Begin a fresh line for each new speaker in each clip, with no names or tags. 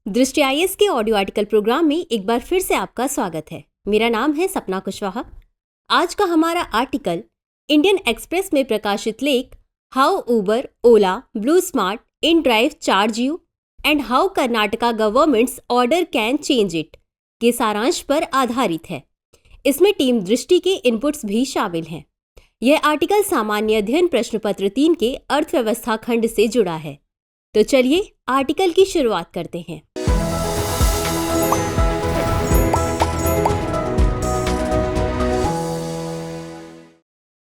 दृष्टि आईएएस के audio article programme में एक बार फिर से आपका स्वागत है। मेरा नाम है सपना कुशवाहा। आज का हमारा आर्टिकल इंडियन एक्सप्रेस में प्रकाशित लेख how Uber, Ola, blue smart in drive charge you and how Karnataka governments order can change it के सारांश पर आधारित है। इसमें टीम दृष्टि के इनपुट्स भी शामिल हैं। यह आर्टिकल सामान्य अध्ययन प्रश्न पत्र 3 के अर्थव्यवस्था खंड से जुड़ा है। तो चलिए आर्टिकल की शुरुआत करते हैं।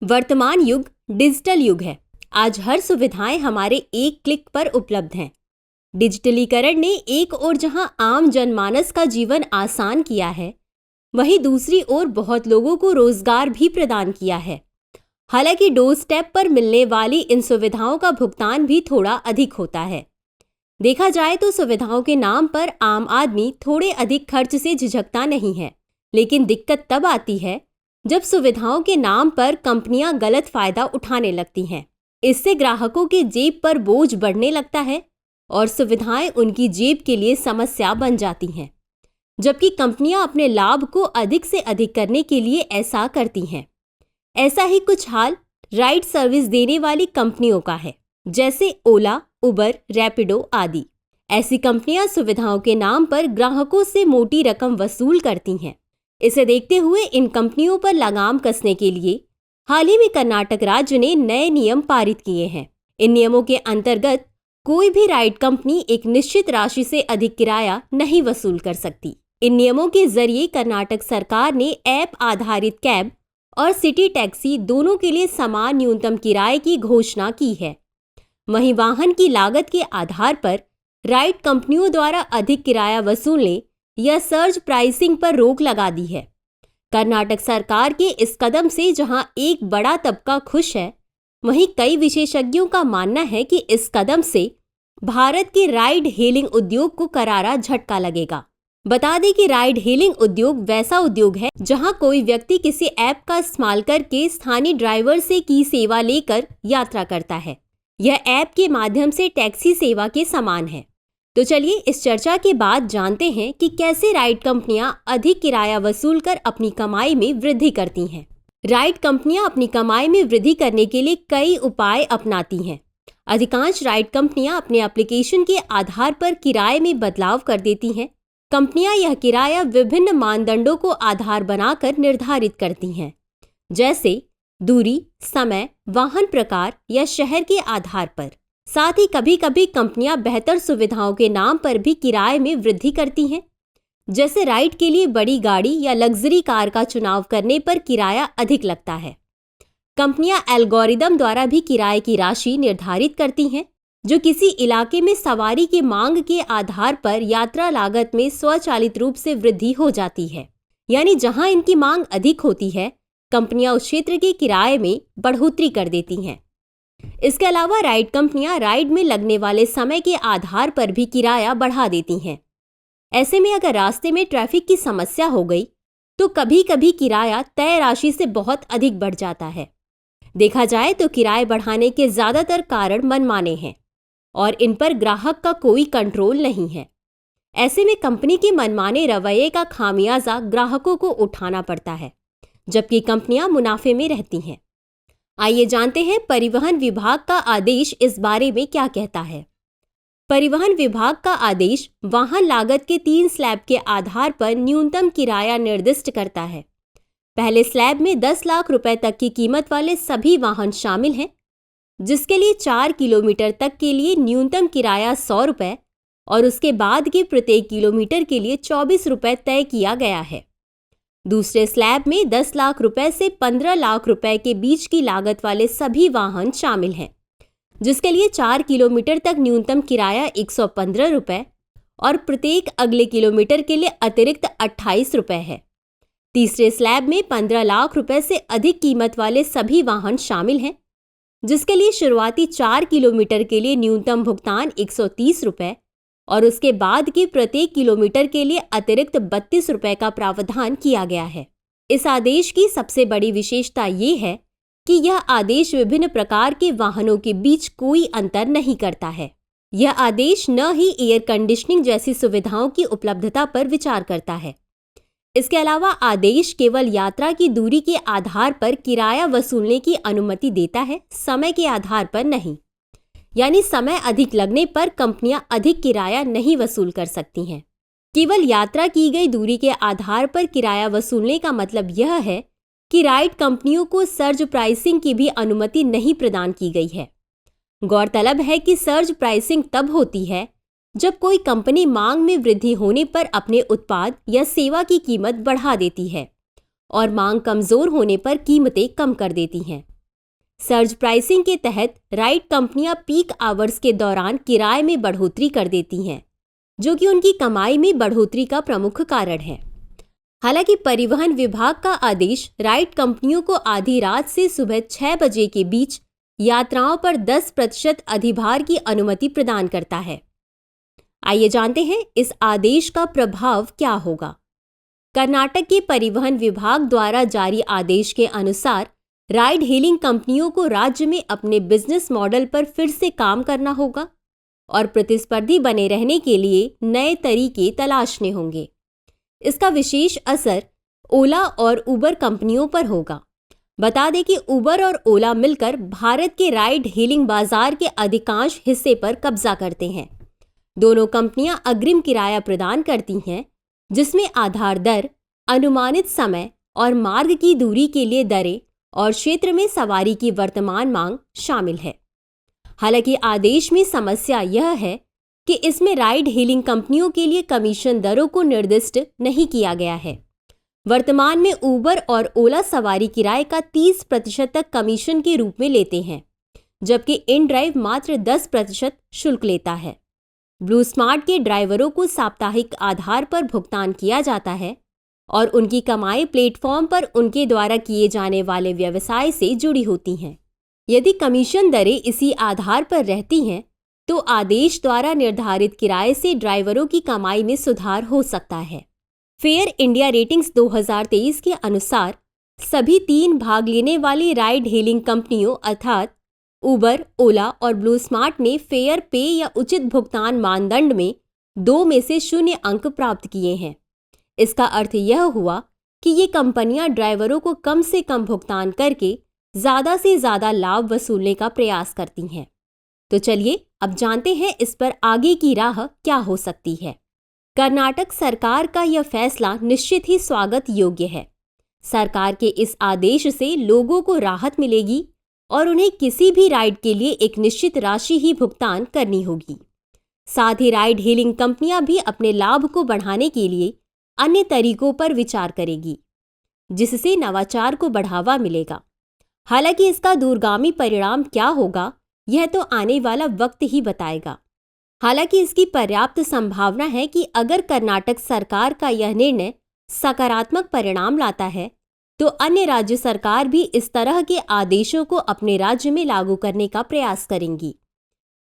वर्तमान युग डिजिटल युग है। आज हर सुविधाएं हमारे एक क्लिक पर उपलब्ध हैं। डिजिटलीकरण ने एक ओर जहां आम जनमानस का जीवन आसान किया है, वहीं दूसरी ओर बहुत लोगों को रोजगार भी प्रदान किया है। हालांकि डोर स्टेप पर मिलने वाली इन सुविधाओं का भुगतान भी थोड़ा अधिक होता है। देखा जाए तो सुविधाओं के नाम पर आम आदमी थोड़े अधिक खर्च से झिझकता नहीं है, लेकिन दिक्कत तब आती है जब सुविधाओं के नाम पर कंपनियां गलत फायदा उठाने लगती हैं। इससे ग्राहकों के जेब पर बोझ बढ़ने लगता है और सुविधाएं उनकी जेब के लिए समस्या बन जाती हैं, जबकि कंपनियां अपने लाभ को अधिक से अधिक करने के लिए ऐसा करती हैं। ऐसा ही कुछ हाल राइड सर्विस देने वाली कंपनियों का है, जैसे ओला, उबर, रैपिडो आदि। ऐसी कंपनियां सुविधाओं के नाम पर ग्राहकों से मोटी रकम वसूल करती हैं। इसे देखते हुए इन कंपनियों पर लगाम कसने के लिए हाल ही में कर्नाटक राज्य ने नए नियम पारित किए हैं। इन नियमों के अंतर्गत कोई भी राइड कंपनी एक निश्चित राशि से अधिक किराया नहीं वसूल कर सकती। इन नियमों के जरिए कर्नाटक सरकार ने ऐप आधारित कैब और सिटी टैक्सी दोनों के लिए समान न्यूनतम किराए की घोषणा की है। वहीं वाहन की लागत के आधार पर राइड कंपनियों द्वारा अधिक किराया वसूलने या सर्ज प्राइसिंग पर रोक लगा दी है। कर्नाटक सरकार के इस कदम से जहां एक बड़ा तबका खुश है, वहीं कई विशेषज्ञों का मानना है कि इस कदम से भारत के राइड हेलिंग उद्योग को करारा झटका लगेगा। बता दें कि राइड हेलिंग उद्योग वैसा उद्योग है जहां कोई व्यक्ति किसी ऐप का इस्तेमाल करके स्थानीय ड्राइवर से की सेवा लेकर यात्रा करता है। यह ऐप के माध्यम से टैक्सी सेवा के समान है। तो चलिए इस चर्चा के बाद जानते हैं कि कैसे राइड कंपनियां अधिक किराया वसूल कर अपनी कमाई में वृद्धि करती हैं। राइड कंपनियां अपनी कमाई में वृद्धि करने के लिए कई उपाय अपनाती हैं। अधिकांश राइड कंपनियां अपने एप्लीकेशन के आधार पर किराए में बदलाव कर देती हैं। कंपनियां यह किराया विभिन्न मानदंडों को आधार बनाकर निर्धारित करती हैं, जैसे दूरी, समय, वाहन प्रकार या शहर के आधार पर। साथ ही कभी कभी कंपनियां बेहतर सुविधाओं के नाम पर भी किराए में वृद्धि करती हैं, जैसे राइड के लिए बड़ी गाड़ी या लग्जरी कार का चुनाव करने पर किराया अधिक लगता है। कंपनियां एल्गोरिदम द्वारा भी किराए की राशि निर्धारित करती हैं, जो किसी इलाके में सवारी की मांग के आधार पर यात्रा लागत में स्वचालित रूप से वृद्धि हो जाती है। यानी जहां इनकी मांग अधिक होती है, कंपनियां उस क्षेत्र के किराए में बढ़ोतरी कर देती हैं। इसके अलावा राइड कंपनियां राइड में लगने वाले समय के आधार पर भी किराया बढ़ा देती हैं। ऐसे में अगर रास्ते में ट्रैफिक की समस्या हो गई तो कभी कभी किराया तय राशि से बहुत अधिक बढ़ जाता है। देखा जाए तो किराए बढ़ाने के ज्यादातर कारण मनमाने हैं और इन पर ग्राहक का कोई कंट्रोल नहीं है। ऐसे में कंपनी के मनमाने रवैये का खामियाजा ग्राहकों को उठाना पड़ता है, जबकि कंपनियां मुनाफे में रहती हैं। आइए जानते हैं परिवहन विभाग का आदेश इस बारे में क्या कहता है। परिवहन विभाग का आदेश वाहन लागत के 3 स्लैब के आधार पर न्यूनतम किराया निर्दिष्ट करता है। पहले स्लैब में 10 लाख रुपए तक की कीमत वाले सभी वाहन शामिल हैं, जिसके लिए 4 किलोमीटर तक के लिए न्यूनतम किराया 100 रुपए और उसके बाद के प्रत्येक किलोमीटर के लिए 24 रुपए तय किया गया है। दूसरे स्लैब में 10 लाख रुपए से 15 लाख रुपए के बीच की लागत वाले सभी वाहन शामिल हैं, जिसके लिए 4 किलोमीटर तक न्यूनतम किराया 115 रुपए और प्रत्येक अगले किलोमीटर के लिए अतिरिक्त 28 रुपए है। तीसरे स्लैब में 15 लाख रुपए से अधिक कीमत वाले सभी वाहन शामिल हैं, जिसके लिए शुरुआती 4 किलोमीटर के लिए न्यूनतम भुगतान 130 रुपए और उसके बाद के प्रत्येक किलोमीटर के लिए अतिरिक्त 32 रुपए का प्रावधान किया गया है। इस आदेश की सबसे बड़ी विशेषता ये है कि यह आदेश विभिन्न प्रकार के वाहनों के बीच कोई अंतर नहीं करता है। यह आदेश न ही एयर कंडीशनिंग जैसी सुविधाओं की उपलब्धता पर विचार करता है। इसके अलावा आदेश केवल यात्रा की दूरी के आधार पर किराया वसूलने की अनुमति देता है, समय के आधार पर नहीं। यानी समय अधिक लगने पर कंपनियां अधिक किराया नहीं वसूल कर सकती हैं। केवल यात्रा की गई दूरी के आधार पर किराया वसूलने का मतलब यह है कि राइड कंपनियों को सर्ज प्राइसिंग की भी अनुमति नहीं प्रदान की गई है। गौरतलब है कि सर्ज प्राइसिंग तब होती है जब कोई कंपनी मांग में वृद्धि होने पर अपने उत्पाद या सेवा की कीमत बढ़ा देती है और मांग कमजोर होने पर कीमतें कम कर देती हैं। सर्ज प्राइसिंग के तहत राइड कंपनियां पीक आवर्स के दौरान किराए में बढ़ोतरी कर देती हैं, जो कि उनकी कमाई में बढ़ोतरी का प्रमुख कारण है। हालांकि परिवहन विभाग का आदेश राइड कंपनियों को आधी रात से सुबह 6 बजे के बीच यात्राओं पर 10% अधिभार की अनुमति प्रदान करता है। आइए जानते हैं इस आदेश का प्रभाव क्या होगा। कर्नाटक के परिवहन विभाग द्वारा जारी आदेश के अनुसार राइड हेलिंग कंपनियों को राज्य में अपने बिजनेस मॉडल पर फिर से काम करना होगा और प्रतिस्पर्धी बने रहने के लिए नए तरीके तलाशने होंगे। इसका विशेष असर ओला और उबर कंपनियों पर होगा। बता दें कि उबर और ओला मिलकर भारत के राइड हेलिंग बाजार के अधिकांश हिस्से पर कब्जा करते हैं। दोनों कंपनियां अग्रिम किराया प्रदान करती हैं, जिसमें आधार दर, अनुमानित समय और मार्ग की दूरी के लिए दरें और क्षेत्र में सवारी की वर्तमान मांग शामिल है। हालांकि आदेश में समस्या यह है कि इसमें राइड हेलिंग कंपनियों के लिए कमीशन दरों को निर्दिष्ट नहीं किया गया है। वर्तमान में उबर और ओला सवारी किराए का 30% तक कमीशन के रूप में लेते हैं, जबकि इन ड्राइव मात्र 10% शुल्क लेता है। ब्लू स्मार्ट के ड्राइवरों को साप्ताहिक आधार पर भुगतान किया जाता है और उनकी कमाई प्लेटफॉर्म पर उनके द्वारा किए जाने वाले व्यवसाय से जुड़ी होती हैं। यदि कमीशन दरें इसी आधार पर रहती हैं, तो आदेश द्वारा निर्धारित किराए से ड्राइवरों की कमाई में सुधार हो सकता है। फेयर इंडिया रेटिंग्स 2023 के अनुसार सभी 3 भाग लेने वाली राइड हेलिंग कंपनियों अर्थात उबर, ओला और ब्लू स्मार्ट ने फेयर पे या उचित भुगतान मानदंड में 2 में से 0 अंक प्राप्त किए हैं। इसका अर्थ यह हुआ कि ये कंपनियां ड्राइवरों को कम से कम भुगतान करके ज़्यादा से ज़्यादा लाभ वसूलने का प्रयास करती हैं। तो चलिए अब जानते हैं इस पर आगे की राह क्या हो सकती है। कर्नाटक सरकार का यह फैसला निश्चित ही स्वागत योग्य है। सरकार के इस आदेश से लोगों को राहत मिलेगी और उन्हें किसी भी राइड के लिए एक निश्चित राशि ही भुगतान करनी होगी। साथ ही राइड हेलिंग कंपनियां भी अपने लाभ को बढ़ाने के लिए अन्य तरीकों पर विचार करेगी, जिससे नवाचार को बढ़ावा मिलेगा। हालांकि इसका दूरगामी परिणाम क्या होगा, यह तो आने वाला वक्त ही बताएगा। हालांकि इसकी पर्याप्त संभावना है कि अगर कर्नाटक सरकार का यह निर्णय सकारात्मक परिणाम लाता है, तो अन्य राज्य सरकार भी इस तरह के आदेशों को अपने राज्य में लागू करने का प्रयास करेंगी।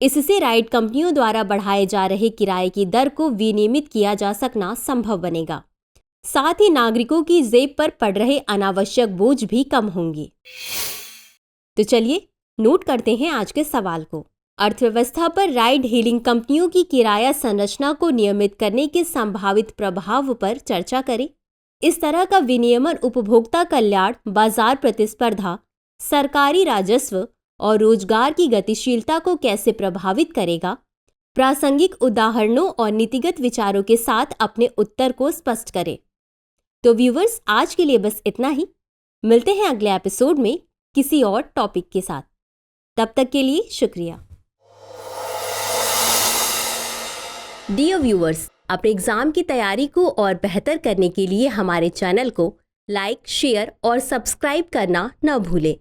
इससे राइड कंपनियों द्वारा बढ़ाए जा रहे किराए की दर को विनियमित किया जा सकना संभव बनेगा। साथ ही नागरिकों की जेब पर पड़ रहे अनावश्यक बोझ भी कम होंगे। तो चलिए नोट करते हैं आज के सवाल को। अर्थव्यवस्था पर राइड हेलिंग कंपनियों की किराया संरचना को नियमित करने के संभावित प्रभाव पर चर्चा करें। इस तरह का विनियमन उपभोक्ता कल्याण, बाजार प्रतिस्पर्धा, सरकारी राजस्व और रोजगार की गतिशीलता को कैसे प्रभावित करेगा। प्रासंगिक उदाहरणों और नीतिगत विचारों के साथ अपने उत्तर को स्पष्ट करें। तो व्यूवर्स, आज के लिए बस इतना ही। मिलते हैं अगले एपिसोड में किसी और टॉपिक के साथ। तब तक के लिए शुक्रिया। डियर व्यूअर्स, अपने एग्जाम की तैयारी को और बेहतर करने के लिए हमारे चैनल को लाइक, शेयर और सब्सक्राइब करना न भूलें।